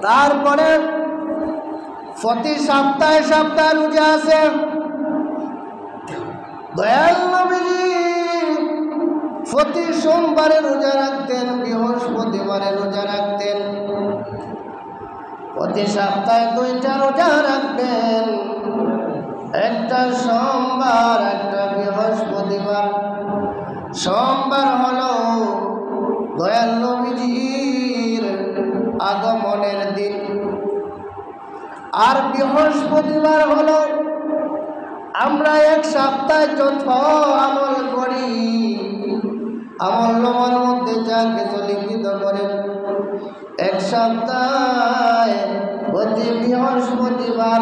তারপরে প্রতি সপ্তাহে সপ্তাহে রোজা আছে। দয়াল নবীজি প্রতি সোমবারে রোজা রাখতেন, বৃহস্পতিবারে রোজা রাখতেন, প্রতি সপ্তাহে 2টা রোজা রাখবেন, একটা সোমবার একটা বৃহস্পতিবার। সোমবার হলো দয়াল নবীজির আগমনের দিন, আর বৃহস্পতিবার হলো আমরা এক সপ্তাহে যত আমল করি, আমল নামার মধ্যে যা কিছু লিখিত করেন, এক সপ্তাহে প্রতি বৃহস্পতিবার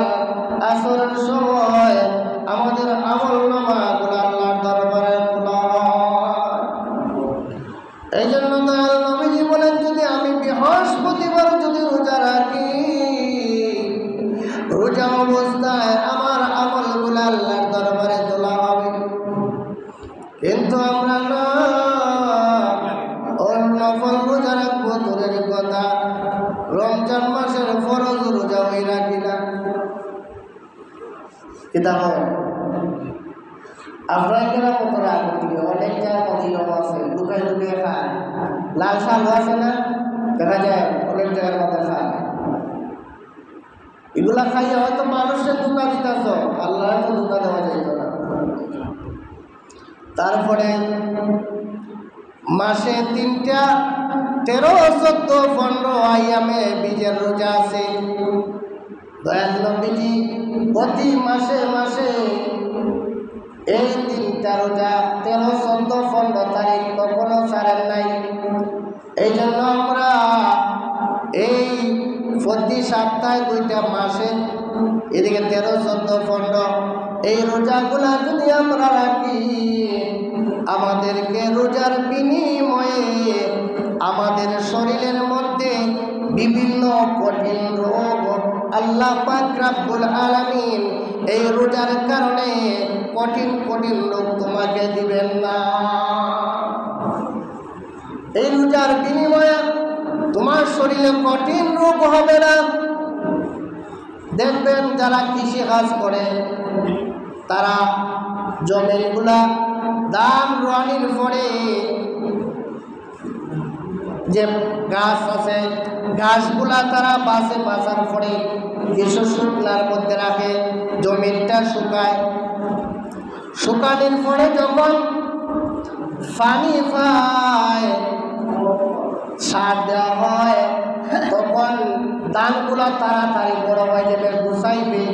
আসরের সময় আমাদের আমল নামাগুলো আল্লাহর দরবারে তোলা হয়। এই জন্য দয়াল নবীজি বলেন, যদি আমি বৃহস্পতিবার যদি রোজা রাখি, রোজা অবস্থায় আমার আমলগুলো আল্লাহর দরবারে তোলা হবে। কিন্তু আমরা না, ওর নফল রোজা রাখবো দূরের কথা, রমজান মাসের ফরজ রোজা হয়ে রাখি না। কিতাব আপনার কেনা কত রাখি, অনেক জায়গায় নিয়ম আছে, লুকাই লুকিয়ে খায়। লাল শাক আছে না, দেখা যায় অনেক জায়গার মধ্যে খায়। এগুলা খাইয়ে হয়তো মানুষের ধোঁকা দিতেছ, আল্লাহর তো ধোঁকা দেওয়া যাইত না। তারপরে মাসে 3টা 13, 14, 15 আইয়ামে বীজের রোজা আছে। দয়াল নবীজি প্রতি মাসে মাসে এই 3টা রোজা 13, 14, 15 তারিখ কখনো ছাড়েন নাই। এই জন্য আমরা এই প্রতি সপ্তাহে 2টা মাসে, এদিকে 13, 14, 15 এই রোজাগুলা যদি আমরা রাখি, আমাদেরকে রোজার বিনিময়ে আমাদের শরীরের মধ্যে বিভিন্ন কঠিন রোগ আল্লাহ পাক রব্বুল আলামিন এই রোজার কারণে কঠিন কঠিন রোগ তোমাকে দিবেন না। এই রোজার বিনিময়ে তোমার শরীরে কঠিন রোগ হবে না। দেখবেন যারা কৃষি কাজ করে, তারা জমিগুলা ধান রোয়ানির পরে যে গাছ আছে, ঘাসগুলা তারা বাছার পরে কিছু শুকনার মধ্যে রাখে, জমিটা শুকায়। শুকানোর পরে যখন পানি পায়, সার দেওয়া হয়, তখন ধানগুলা তাড়াতাড়ি বড় হয়ে যাবে, গুছাইবে।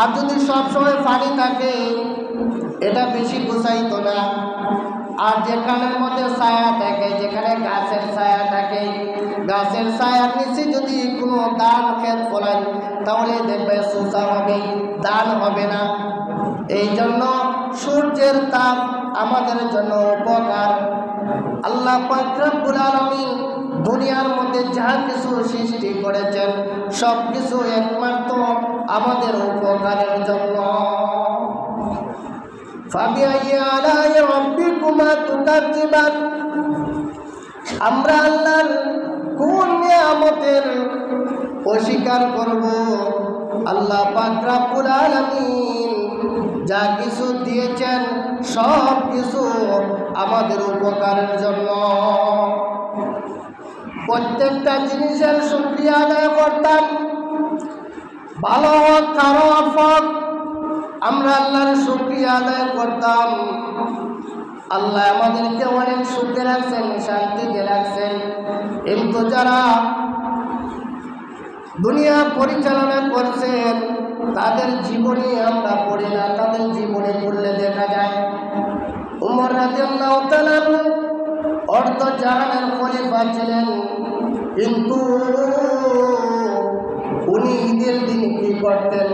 আর যদি সবসময় পানি থাকে, এটা বেশি গুছাইতো না। আর যেখানের মধ্যে ছায়া থাকে, যেখানে গাছের ছায়া থাকে, গাছের ছায়ার নিচে যদি কোনো ধান ক্ষেত ফলায়, তাহলে দেখবে সোজা হবে, ধান হবে না। এই জন্য সূর্যের তাপ আমাদের জন্য উপকার। আল্লাহ পাক রব্বুল আলামিন দুনিয়ার মধ্যে যা কিছু সৃষ্টি করেছেন, সব কিছু একমাত্র আমাদের উপকারের জন্য। ফাবিআইয়ি আলাই রাব্বিকুমা তুকাজ্জিবান, আমরা আল্লাহর কোন নিয়ামতের অস্বীকার করব? আল্লাহ পাক রব্বুল আলামিন যা কিছু দিয়েছেন সব কিছু আমাদের উপকারের জন্য। প্রত্যেকটা জিনিসের শুকরিয়া আদায় করতাম, ভালো হোক খারাপ হোক, আমরা আল্লাহর শুকরিয়া আদায় করতাম। আল্লাহ আমাদেরকে অনেক সুখে রাখছেন, শান্তিতে রাখছেন। কিন্তু যারা দুনিয়া পরিচালনা করছেন, তাদের জীবনে আমরা পড়ি না, তাদের জীবনে পড়লে দেখা যায় উমর রাদিয়াল্লাহু তাআলা অর্ধ জাহানের খলিফা ছিলেন, কিন্তু উনি ঈদের দিন কি করতেন?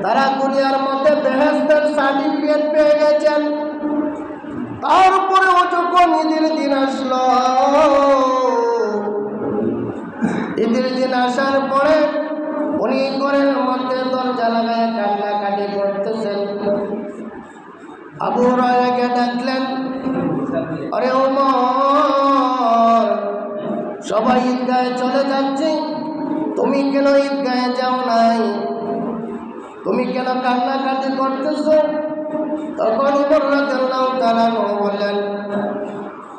তারা দুনিয়ার মধ্যে বেহেশতের সার্টিফিকেট পেয়ে গেছেন, তারপরে যখন ঈদের দিন আসলো, ঈদের দিন আসার পরে উনি ঘরের মধ্যে দরজা লাগায় কান্নাকাটি করতেছেন। আবু হুরায়রাকে ডাকলেন, আরে ওমর, সবাই ঈদগাহে চলে যাচ্ছে, তুমি কেন ঈদগাহে যাও নাই? তুমি কেন কান্নাকাটি করতেছ? তখন ওমর রাদিয়াল্লাহু তাআলা বললেন,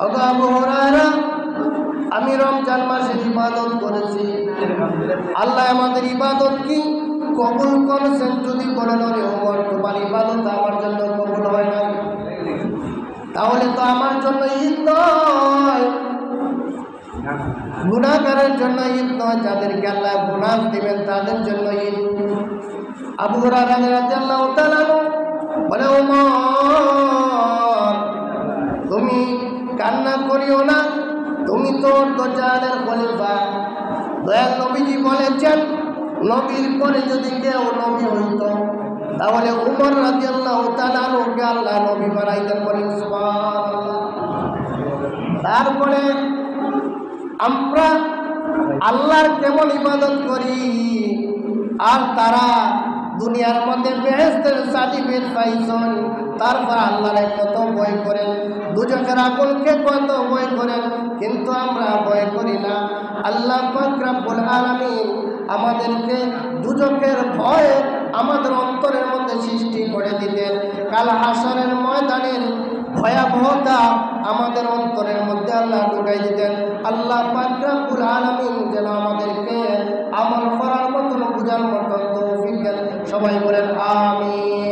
ওগো আবু হুরায়রা, আমি রমজান মাসে ইবাদত করেছি, আল্লাহ আমাদের ইবাদত কি কবুল করেছেন। যদি বলেন ওরে ওমর, তোমার ইবাদত আমার জন্য কবুল হয় না, তাহলে তো আমার জন্য ঈদ নয়, গুনাহগারের জন্য ঈদ নয়, যাদেরকে আল্লাহ বোনাস দিবেন তাদের জন্য ঈদ। আবু হুরায়রা রাদিয়াল্লাহু তাআলা বলে, ওমর তুমি কান্না করিও না, তুমি তো দজ্জালের খলিফা। দয়াল নবীজি বলেছেন, নবীর পরে যদি কেউ নবী হইত তাহলে উমর রাদিয়াল্লাহু তাআলা ওকে আল্লাহ নবী বানাইতেন। বলেন সুবহানাল্লাহ। তারপরে আমরা আল্লাহর কেমন ইবাদত করি, আর তারা দুনিয়ার মধ্যে বেহেশতের সার্টিফিকেট পাইছেন, তারপর আল্লাহরে কত ভয় করেন, দুজকের আগুনকে কত ভয় করেন, কিন্তু আমরা ভয় করি না। আল্লাহ পাক রব্বুল আলামিন আমাদেরকে দুজকের ভয় আমাদের অন্তরের মধ্যে সৃষ্টি করে দিতেন। কাল হাসরের ময়দানের ভয়াবহতা আমাদের অন্তরের মধ্যে আল্লাহ ঢুকাই দিতেন। আল্লাহ পাক রব্বুল আলামিন যেন আমাদেরকে আমল করার মতন, বুঝার মতন তৌফিক দেন। সবাই বলেন আমিন।